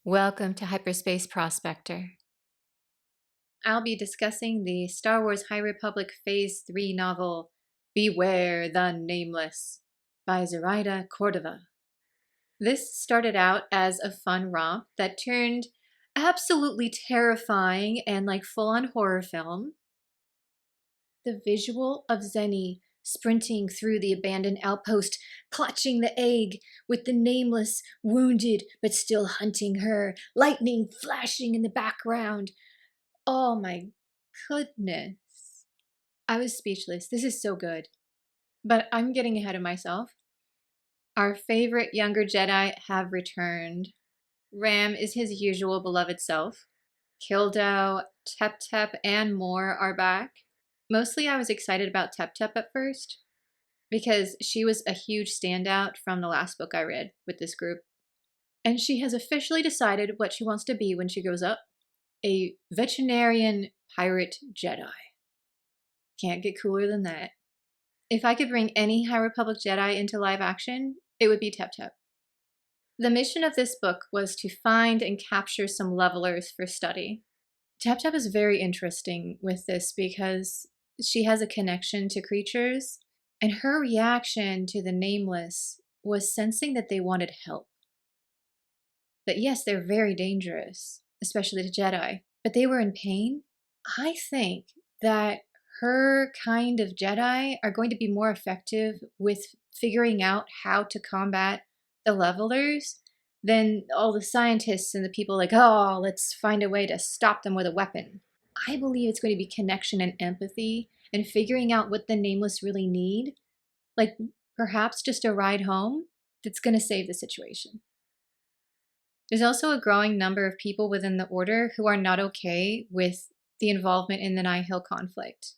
Welcome to Hyperspace Prospector. I'll be discussing the Star Wars High Republic Phase 3 novel, Beware the Nameless, by Zoraida, Córdova. This started out as a fun romp that turned absolutely terrifying and like full-on horror film. The visual of Zenny sprinting through the abandoned outpost, clutching the egg, with the Nameless wounded but still hunting her, lightning flashing in the background. Oh my goodness. I was speechless. This is so good. But I'm getting ahead of myself. Our favorite younger Jedi have returned. Ram is his usual beloved self. Kildo, Tep Tep, and more are back. Mostly I was excited about Tep Tep at first, because she was a huge standout from the last book I read with this group. And she has officially decided what she wants to be when she grows up. A veterinarian pirate Jedi. Can't get cooler than that. If I could bring any High Republic Jedi into live action, it would be Tep Tep. The mission of this book was to find and capture some levelers for study. Tep Tep is very interesting with this because she has a connection to creatures, and her reaction to the Nameless was sensing that they wanted help. That yes, they're very dangerous, especially to Jedi, but they were in pain. I think that her kind of Jedi are going to be more effective with figuring out how to combat the levelers than all the scientists and the people like, oh, let's find a way to stop them with a weapon. I believe it's going to be connection and empathy and figuring out what the Nameless really need, like perhaps just a ride home, that's going to save the situation. There's also a growing number of people within the Order who are not okay with the involvement in the Nihil conflict.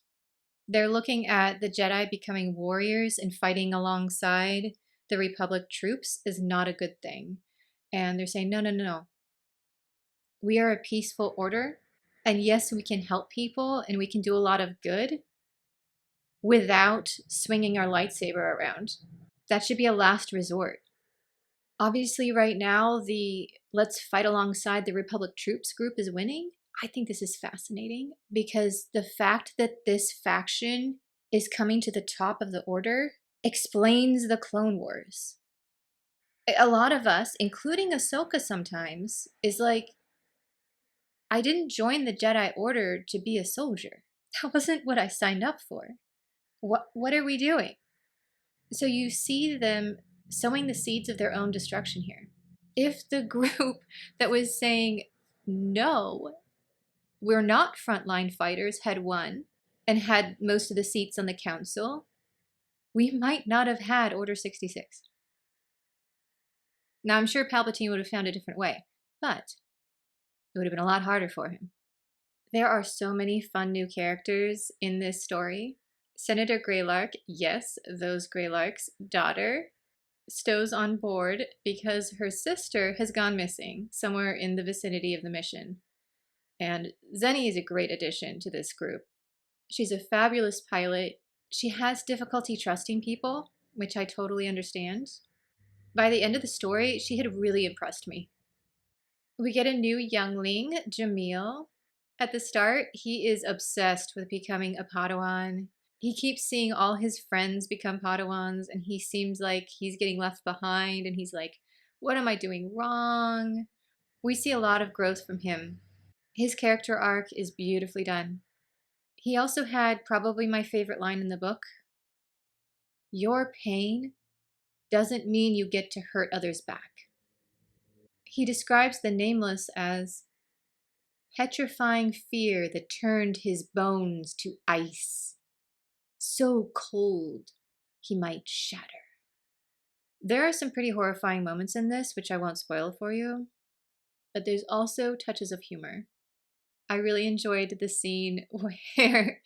They're looking at the Jedi becoming warriors and fighting alongside the Republic troops is not a good thing. And they're saying, no, no, no, no. We are a peaceful order. And yes, we can help people and we can do a lot of good without swinging our lightsaber around. That should be a last resort. Obviously, right now, the let's fight alongside the Republic troops group is winning. I think this is fascinating because the fact that this faction is coming to the top of the Order explains the Clone Wars. A lot of us, including Ahsoka sometimes, is like, I didn't join the Jedi Order to be a soldier. That wasn't what I signed up for. What are we doing? So you see them sowing the seeds of their own destruction here. If the group that was saying, no, we're not frontline fighters, had won and had most of the seats on the council, we might not have had Order 66. Now, I'm sure Palpatine would have found a different way, but it would have been a lot harder for him. There are so many fun new characters in this story. Senator Greylark, yes, those Greylark's daughter, stows on board because her sister has gone missing somewhere in the vicinity of the mission. And Zenny is a great addition to this group. She's a fabulous pilot. She has difficulty trusting people, which I totally understand. By the end of the story, she had really impressed me. We get a new youngling, Jamil. At the start, he is obsessed with becoming a Padawan. He keeps seeing all his friends become Padawans, and he seems like he's getting left behind, and he's like, what am I doing wrong? We see a lot of growth from him. His character arc is beautifully done. He also had probably my favorite line in the book. Your pain doesn't mean you get to hurt others back. He describes the Nameless as petrifying fear that turned his bones to ice. So cold, he might shatter. There are some pretty horrifying moments in this, which I won't spoil for you, but there's also touches of humor. I really enjoyed the scene where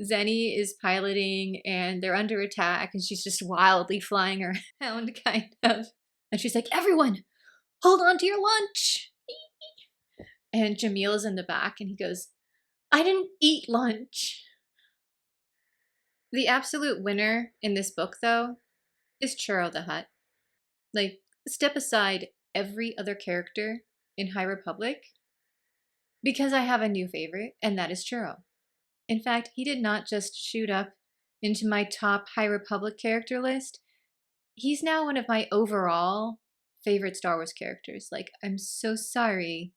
Zenny is piloting and they're under attack and she's just wildly flying around, kind of. And she's like, everyone, hold on to your lunch. And Jamil is in the back and he goes, I didn't eat lunch. The absolute winner in this book, though, is Churro the Hutt. Like, step aside every other character in High Republic because I have a new favorite, and that is Churro. In fact, he did not just shoot up into my top High Republic character list. He's now one of my overall favorite Star Wars characters. Like, I'm so sorry,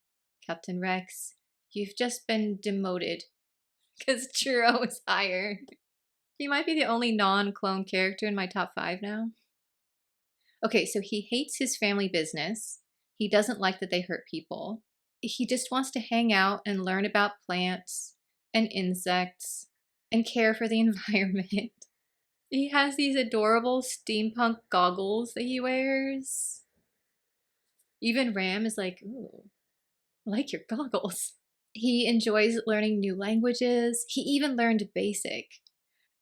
Captain Rex. You've just been demoted because Churro is higher. He might be the only non-clone character in my top 5 now. Okay, so he hates his family business. He doesn't like that they hurt people. He just wants to hang out and learn about plants and insects and care for the environment. He has these adorable steampunk goggles that he wears. Even Ram is like, ooh, I like your goggles. He enjoys learning new languages. He even learned Basic.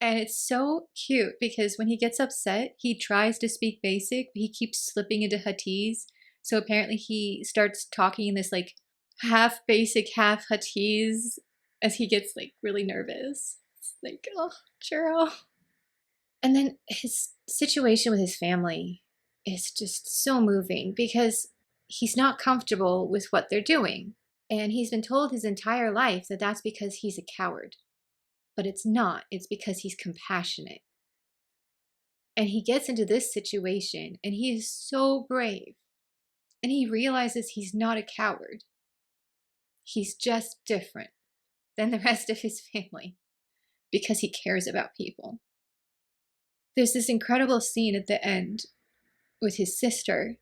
And it's so cute because when he gets upset, he tries to speak Basic, but he keeps slipping into Huttese. So apparently he starts talking in this like half Basic, half Huttese as he gets like really nervous. It's like, oh, Churro. And then his situation with his family is just so moving because he's not comfortable with what they're doing. And he's been told his entire life that that's because he's a coward. But it's not. It's because he's compassionate. And he gets into this situation and he is so brave. And he realizes he's not a coward. He's just different than the rest of his family because he cares about people. There's this incredible scene at the end with his sister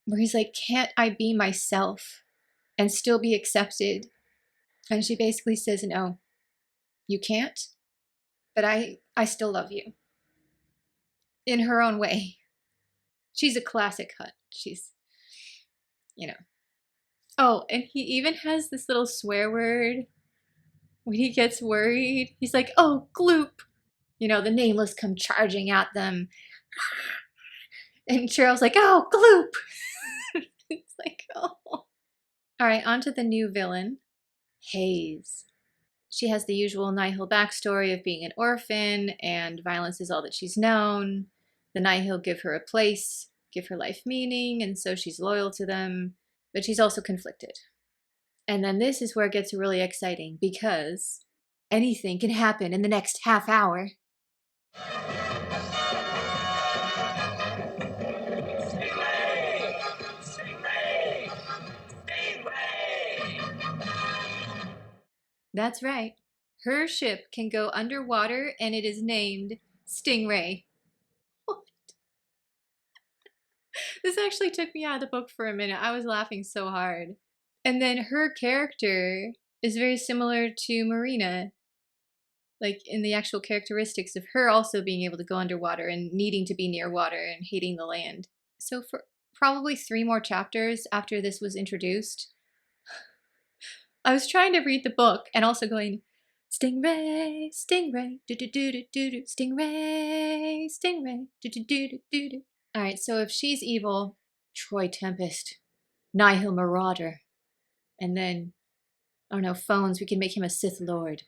where he's like, can't I be myself and still be accepted? And she basically says, no, you can't, but I still love you. In her own way. She's a classic Hutt. She's, you know. Oh, and he even has this little swear word when he gets worried. He's like, oh, gloop. You know, the Nameless come charging at them. And Cheryl's like, oh, gloop. It's like, oh. All right, on to the new villain, Hayes. She has the usual Nihil backstory of being an orphan, and violence is all that she's known. The Nihil give her a place, give her life meaning, and so she's loyal to them, but she's also conflicted. And then this is where it gets really exciting, because anything can happen in the next half hour. Stingray! Stingray! Stingray! That's right. Her ship can go underwater, and it is named Stingray. What? This actually took me out of the book for a minute. I was laughing so hard. And then her character is very similar to Marina, like in the actual characteristics of her also being able to go underwater and needing to be near water and hating the land. So for probably 3 more chapters after this was introduced, I was trying to read the book and also going, Stingray, Stingray, do-do-do-do-do-do, Stingray, Stingray, do-do-do-do-do-do. All right, so if she's evil, Troy Tempest, Nihil Marauder, and then, I don't know, Phones, we can make him a Sith Lord.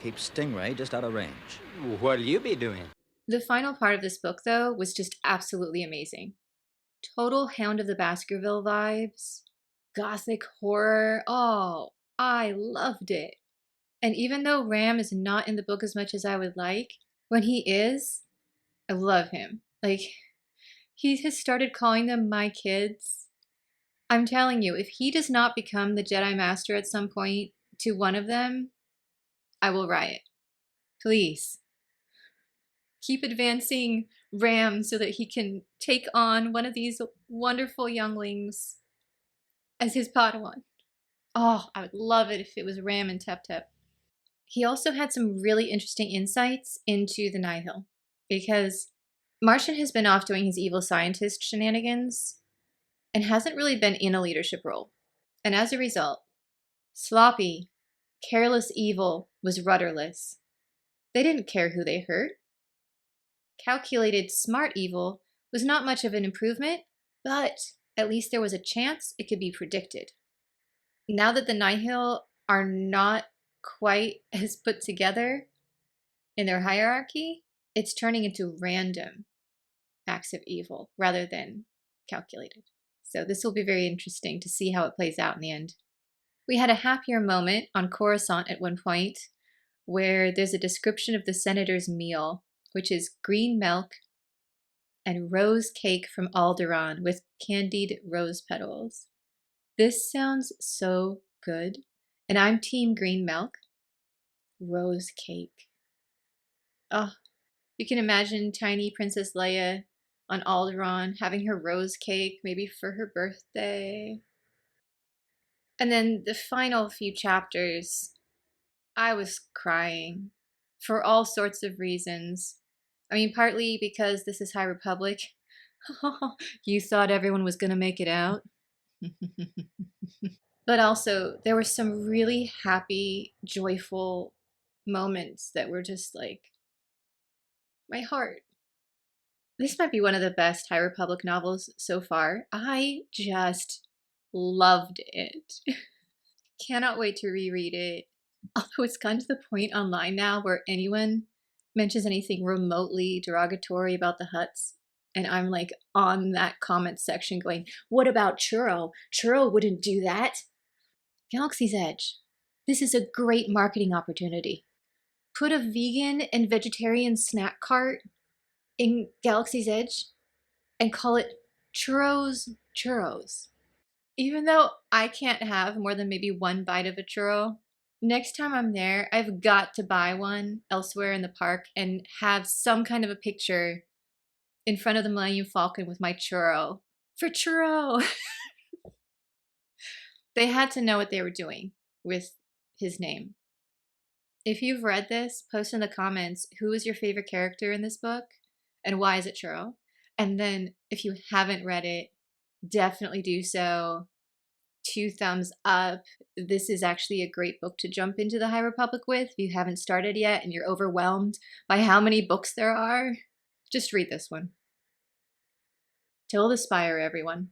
Keep Stingray just out of range. What'll you be doing? The final part of this book, though, was just absolutely amazing. Total Hound of the Baskerville vibes. Gothic horror. Oh, I loved it. And even though Ram is not in the book as much as I would like, when he is, I love him. Like, he has started calling them my kids. I'm telling you, if he does not become the Jedi Master at some point to one of them, I will riot. Please. Keep advancing Ram so that he can take on one of these wonderful younglings as his Padawan. Oh, I would love it if it was Ram and Tep Tep. He also had some really interesting insights into the Nihil, because Martian has been off doing his evil scientist shenanigans and hasn't really been in a leadership role. And as a result, sloppy, careless evil was rudderless. They didn't care who they hurt. Calculated, smart evil was not much of an improvement, but at least there was a chance it could be predicted. Now that the Nihil are not quite as put together in their hierarchy, it's turning into random acts of evil rather than calculated. So this will be very interesting to see how it plays out in the end. We had a happier moment on Coruscant at one point where there's a description of the senator's meal, which is green milk and rose cake from Alderaan with candied rose petals. This sounds so good, and I'm team green milk. Rose cake. Oh, you can imagine tiny Princess Leia on Alderaan having her rose cake, maybe for her birthday. And then the final few chapters, I was crying for all sorts of reasons. I mean, partly because this is High Republic. You thought everyone was going to make it out? But also, there were some really happy, joyful moments that were just like, my heart. This might be one of the best High Republic novels so far. I just loved it. Cannot wait to reread it. Although it's gotten to the point online now where anyone mentions anything remotely derogatory about the Hutts, and I'm like on that comment section going, what about Churro? Churro wouldn't do that. Galaxy's Edge. This is a great marketing opportunity. Put a vegan and vegetarian snack cart in Galaxy's Edge and call it Churros Churros. Even though I can't have more than maybe one bite of a churro, next time I'm there, I've got to buy one elsewhere in the park and have some kind of a picture in front of the Millennium Falcon with my churro. For churro! They had to know what they were doing with his name. If you've read this, post in the comments who is your favorite character in this book and why is it churro? And then if you haven't read it, definitely do so. 2 thumbs up. This is actually a great book to jump into the High Republic with if you haven't started yet and you're overwhelmed by how many books there are. Just read this one. Till the Spire, everyone.